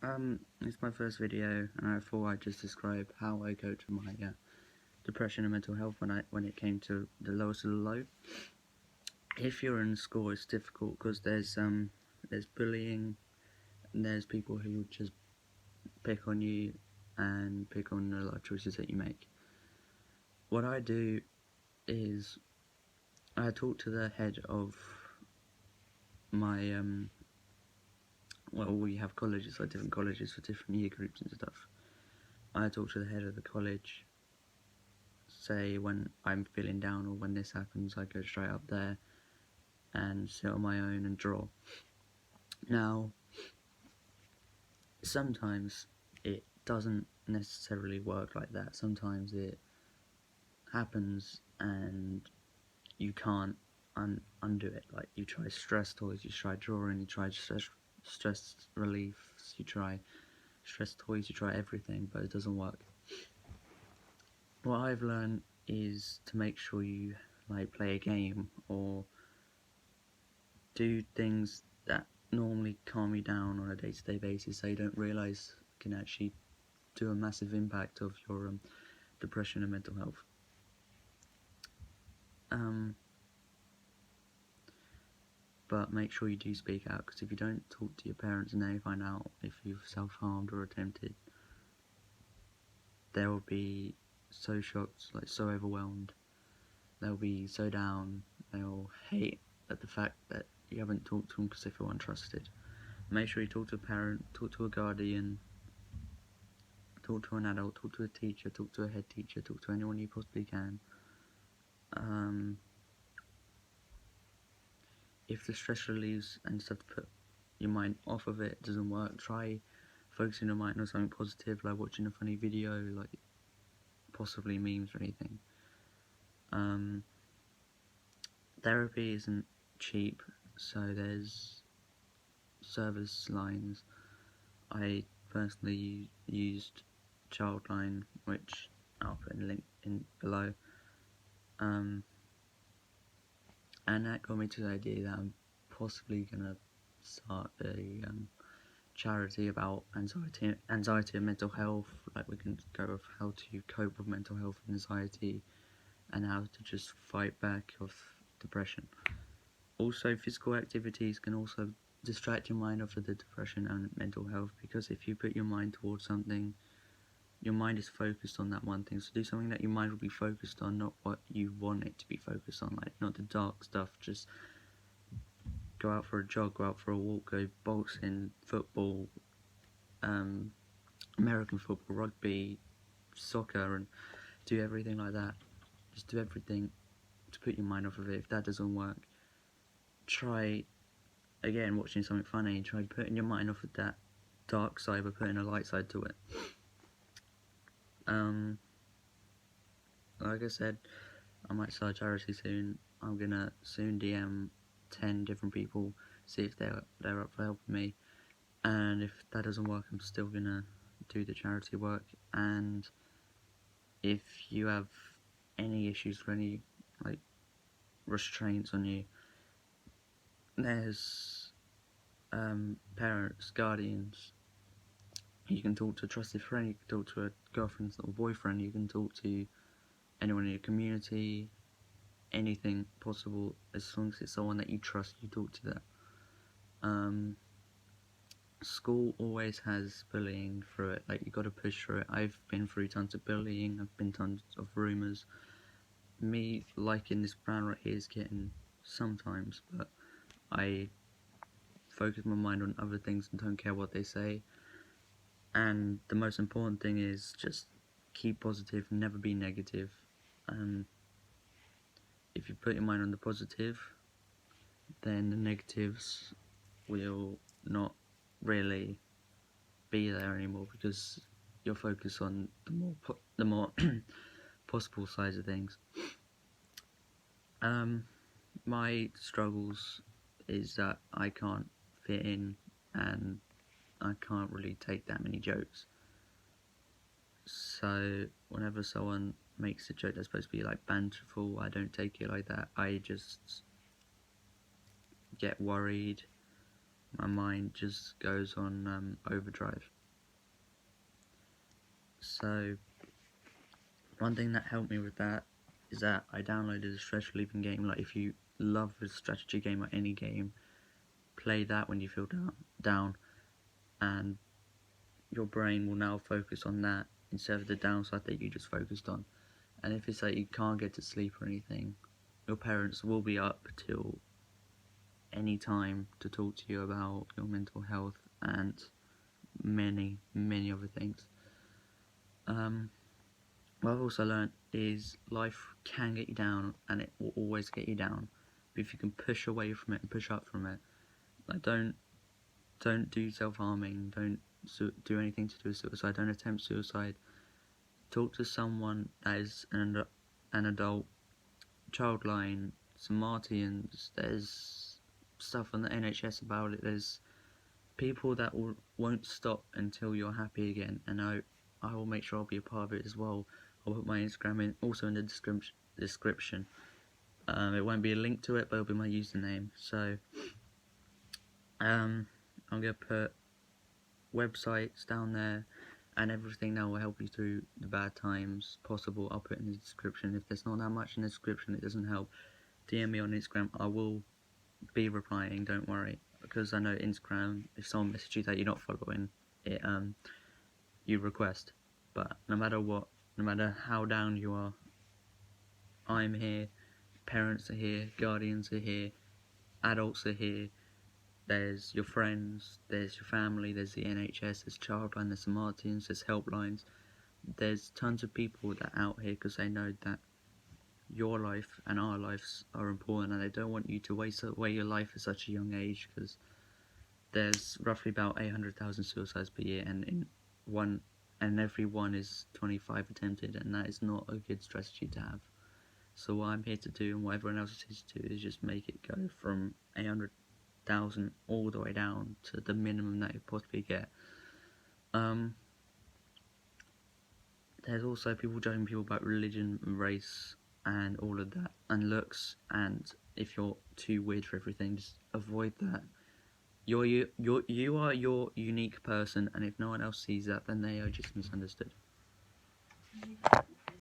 It's my first video, and I thought I'd just describe how I coped with my depression and mental health when it came to the lowest of the low. If you're in school, it's difficult because there's bullying, and there's people who just pick on you and pick on a lot of choices that you make. What I do is I talk to the head of my well, we have colleges, like different colleges for different year groups and stuff. I talk to the head of the college, say when I'm feeling down or when this happens, I go straight up there and sit on my own and draw. Now, sometimes it doesn't necessarily work like that. Sometimes it happens and you can't undo it. Like, you try stress toys, you try drawing, you try stress relief, you try stress toys, you try everything, but it doesn't work. What I've learned is to make sure you play a game or do things that normally calm you down on a day-to-day basis, so you don't realise can actually do a massive impact of your depression and mental health. But make sure you do speak out, because if you don't talk to your parents and they find out if you've self-harmed or attempted, they will be so shocked, so overwhelmed. They'll be so down. They'll hate at the fact that you haven't talked to them because they feel untrusted. Make sure you talk to a parent, talk to a guardian, talk to an adult, talk to a teacher, talk to a head teacher, talk to anyone you possibly can. If the stress relieves and stuff to put your mind off of it doesn't work, try focusing your mind on something positive, like watching a funny video, like possibly memes or anything. Therapy isn't cheap, so there's service lines. I personally used Childline, which I'll put in a link in below, and that got me to the idea that I'm possibly gonna start a charity about anxiety and mental health. Like, we can go with how to cope with mental health and anxiety, and how to just fight back of depression. Also, physical activities can also distract your mind off of the depression and mental health, because if you put your mind towards something, your mind is focused on that one thing. So do something that your mind will be focused on, not what you want it to be focused on, like not the dark stuff. Just go out for a jog, go out for a walk, go boxing, football, American football, rugby, soccer, and do everything like that. Just do everything to put your mind off of it. If that doesn't work, try again watching something funny. Try putting your mind off of that dark side, but putting a light side to it. Like I said, I might start a charity soon. I'm gonna soon DM 10 different people, see if they're up for helping me, and if that doesn't work, I'm still gonna do the charity work. And if you have any issues or any restraints on you, there's parents, guardians. You can talk to a trusted friend, you can talk to a girlfriend or boyfriend, you can talk to anyone in your community, anything possible, as long as it's someone that you trust, you talk to that. School always has bullying through it, you gotta push through it. I've been through tons of bullying, I've been tons of rumours. Me liking this brand right here is getting sometimes, but I focus my mind on other things and don't care what they say. And the most important thing is just keep positive, never be negative. If you put your mind on the positive, then the negatives will not really be there anymore, because you're focused on the more possible sides of things. My struggles is that I can't fit in, and I can't really take that many jokes. So whenever someone makes a joke that's supposed to be banterful, I don't take it like that. I just get worried, my mind just goes on overdrive. So one thing that helped me with that is that I downloaded a stress relieving game. Like, if you love a strategy game or any game, play that when you feel down, and your brain will now focus on that instead of the downside that you just focused on. And if it's like you can't get to sleep or anything, your parents will be up till any time to talk to you about your mental health and many other things. What I've also learned is life can get you down, and it will always get you down. But if you can push away from it and push up from it, like, don't do self-harming, don't do anything to do with suicide, don't attempt suicide. Talk to someone that is an adult. Childline, Smartians, there's stuff on the NHS about it. There's people that won't stop until you're happy again, and I will make sure I'll be a part of it as well. I'll put my Instagram also in the description. It won't be a link to it, but it'll be my username. So I'm gonna put websites down there and everything that will help you through the bad times possible. I'll put in the description. If there's not that much in the description, it doesn't help, DM me on Instagram. I will be replying, don't worry, because I know Instagram, if someone messages you that you're not following it, you request. But no matter what, no matter how down you are, I'm here, parents are here, guardians are here, adults are here, there's your friends, there's your family, there's the NHS, there's Childline, there's the Martins, there's helplines. There's tons of people that are out here because they know that your life and our lives are important, and they don't want you to waste away your life at such a young age, because there's roughly about 800,000 suicides per year, and every one is 25 attempted, and that is not a good strategy to have. So what I'm here to do, and what everyone else is here to do, is just make it go from 800,000 all the way down to the minimum that you possibly get. There's also people judging people about religion, race, and all of that, and looks, and if you're too weird for everything, just avoid that. You are your unique person, and if no one else sees that, then they are just misunderstood.